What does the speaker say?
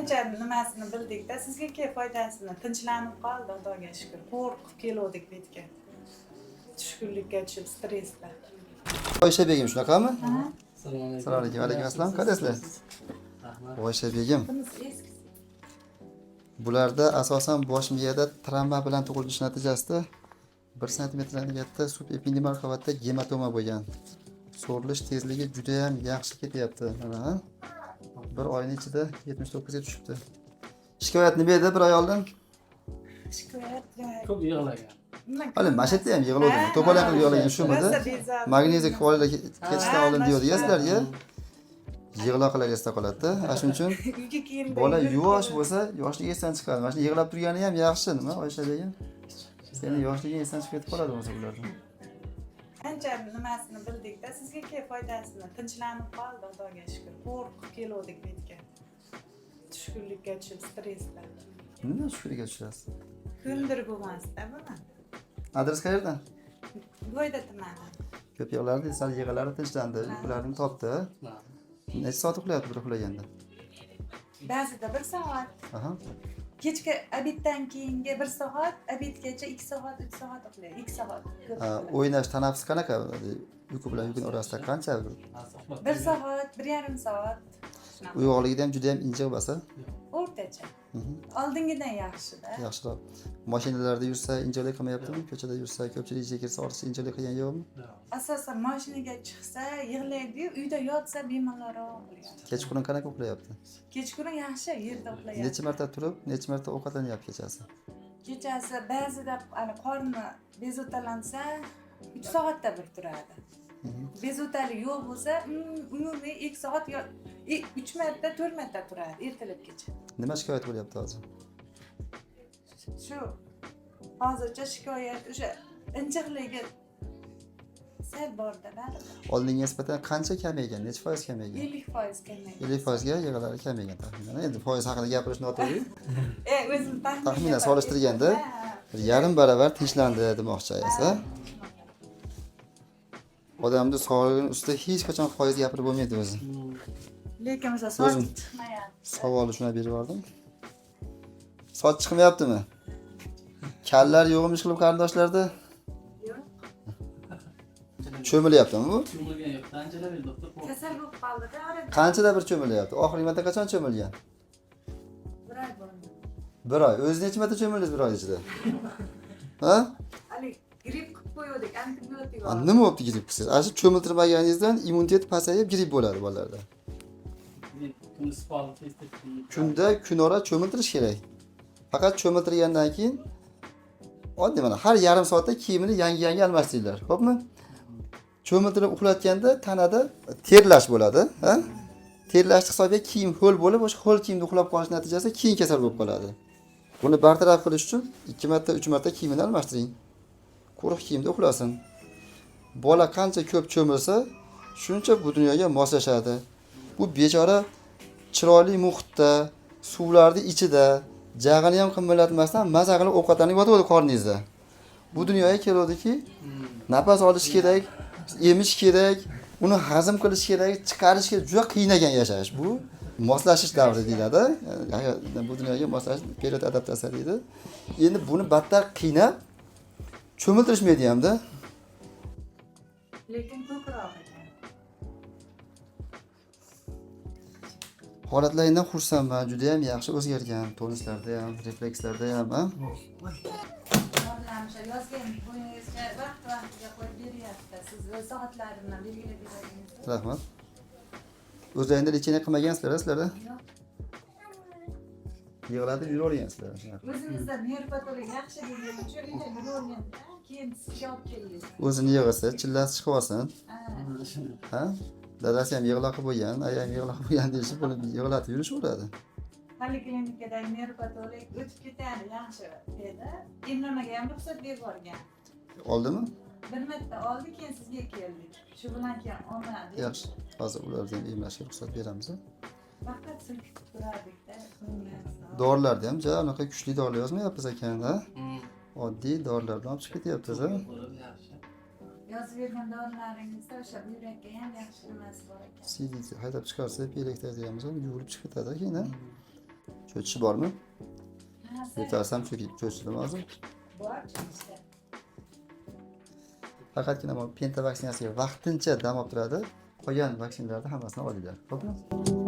Qancha nimasini bildik-da, sizga foydasini, tinchlanib qoldi, Xudoga shukr. Qo'rqib keldik bu yerga. Tushkunlikka tushib, stressda. Oysha begim shunaqami? Assalomu alaykum. Assalomu alaykum. Alaykum assalom. Qaysizlar? Rahmat. Oysha begim. Bunisi eski. Bularda asosan bosh miyada travma bilan tug'ilish natijasida 1 sm katta subepindimal qavatda gematoma bo'lgan. So'rilish tezligi juda ham yaxshi ketyapti. Mana. Bir oyning ichida 79 ga tushibdi. Shikoyat nima edi bir oy oldin? Shikoyat. Ko'p yig'lagan. Hali mana shu yerda ham yig'lavdim. To'polon qilib yig'lagan shumidi. Magneziy kvalilar ketishdan oldin deydi sizlarga. Yig'loqlar esda qoladi-da. Shuning uchun Uyga keldim. bola yosh bo'lsa, yoshligi esdan chiqadi. Mana shu yig'lab turgani ham yaxshi nima, Oysha begim? Seni yoshliging esdan chiqib ketib qoladi o'zi bulardan. Qancha nimasini bildik-da, sizga foydasini, tinchlanib qoldi, Xudoga shukr. Qo'rqib keldik bu yerga. Tushkunlikka tushib, stressda. Nima shukriga tushasiz? Ko'ndirib bo'lmasdi buni. Adres qayerdan? Go'yda tumani. Ko'p yig'lardi, sal yig'lari tinchlandi, uyqularini topdi. Necha soat uxlayapti bir uxlaganda? Ba'zida 1 soat, Aha. kechki obeddan keyingi 1 soat, obedgacha 2 soat, 3 soat uxlaydi. 2 soat. O'ynash tanaffus qanaqa? Uyqu bilan uyqu orasida qancha? 1 soat, 1,5 soat. Shunaqa. Uyg'oqligida ham juda ham injiq bo'lsa, O'rtacha. Oldingidan yaxshi-da. yaxshiroq. Mashinalarda yursa injiqlik qilmayaptimi? Ko'chada yursa, ko'pchilik ichiga kirsa, ortiqcha injiqlik qilgan yo'qmi? Asosan mashinaga chiqsa, yig'laydi-yu, uyda yotsa bemalolroq uxlaydi. Kechqurun qanaqa uxlayapti? Kechqurun yaxshi yerda uxlayapti. Necha marta turib, necha marta ovqatlanyapti kechasi? Kechasi ba'zida qorni bezovtalansa 3 soatda bir turadi. Bezovtali yo'q bo'lsa, umumiy 2 soat yo 3 marta, 4 marta turadi ertalabgacha. Nima shikoyat bo'lyapti hozir? Shu hozircha shikoyat o'sha injiqligi sal bor-da, baribir. Oldinga nisbatan qancha kamaygan? Necha foiz kamaygan? 50% kamaydi. 50% ga yig'ilari kamaygan taxminan. Endi foiz haqida gapirish noto'g'ri. O'zim Taxminan solishtirganda 1,5 baravar tinchlandi demoqchi esa. Odamni sog'lig'ini ustida hech qachon foiz gapirib bo'lmaydi o'zi. Lekin o'sha O'zim. soch chiqmayapti. Savolni shuna berib yubordim. Soch chiqmayaptimi? Kallar yo'qmi ishqilib qarindoshlarda? Yo'q. Cho'milyaptimi bu? Cho'milgan yo'q. Qanchalar edi doktor? Kasal bo'lib qoldi-da, orada Qanchada bir cho'milyapti? Oxirgi marta qachon cho'milgan? 1 oy bo'ldi. 1 oy. O'zi necha marta cho'mildingiz 1 oy ichida? Ha? Ali gripp qilib qo'ydik, antibiotik Ha, nima bo'pti gripp qilsangiz? Ana shu cho'miltirmaganingizdan immunitet pasayib gripp bo'ladi bolalarda. Kuni sport test Kunda kunora cho'miltirish kerak. Faqat cho'miltirgandan keyin oddiy mana har yarim soatda kiyimini yangi almashtiringlar, xo'pmi? Cho'miltirib uxlatganda tanada terlash bo'ladi, ha? Terlash hisobiga kiyim ho'l bo'lib, o'sha ho'l kiyimda uxlab qolish natijasida keyin kasal bo'lib qoladi. Buni bartaraf qilish uchun 2 marta, 3 marta kiyimini almashtiring. Quruq kiyimda uxlasin. Bola qancha ko'p cho'milsa, shuncha bu dunyoga moslashadi. Bu bechora chiroyli muhitda, suvlarning ichida, jag'ini ham qimillatmasdan maza qilib ovqatlanib yotadi qorningizda. Bu dunyoga keldiki, nafas olish kerak, emish kerak, uni hazm qilish kerak, chiqarish kerak, juda qiynagan yashash. Bu moslashish davri deyiladi. Bu dunyoga moslash period adaptatsiya deydi. Endi buni battar qiynab cho'miltirishmaydi hamda. Lekin ko'proq ekan. Holatlaringdan xursandman, juda ham yaxshi o'zgargan, tonuslarda ham, reflekslarda ham, ha? O'sha yozgan bo'yingizga vaqt-vaqtiga qo'yib beryapti. Siz o'z soatlarini belgilab beragingiz. Rahmat. O'zlaringda lecheniya qilmagansizlar, sizlarda? Yo'q. Yig'latib yuravergansizlar. O'zingizda nervpatolog yaxshi degan uchun uyda yuraverganda keyin sizga olib keldik. O'zini yig'isa, chillasi chiqib olsin. Ha? Dadasi ham yig'loq qilib bo'lgan, ayam ham yig'loq bo'lgan deyishib, buni yig'latib yurishaveradi. Poliklinikadagi nervpatolog o'tib ketadi, yaxshi dedi. Emlamaga ham ruxsat berib yuborgan. Oldimi? Bir marta oldi, keyin sizga keldik. Shu bilan keyin olmadi. Yaxshi. Hozir ularga ham emlashga ruxsat beramiz. Faqat silkib turardik-da. Dorilarda ham ja, unaqa kuchli dorilar yozmayapmiz ekan, ha? Oddiy dorilardan olib chiqib ketyapmiz, ha? Yozib bergan dorilaringizda o'sha buyrakka ham yaxshi nimasi bor ekan. CD haydab chiqarsa, pelaktar deyamiz, yuvilib chiqib ketadi keyin, ha? Cho'chishi bormi? Ha, Yo'talsam cho'chishim lozim. bor chiqishda. Faqatgina bu penta vaksinatsiyaga vaqtincha dam olib turadi. Qolgan vaksinalarni hammasini olinglar. Xo'pmi?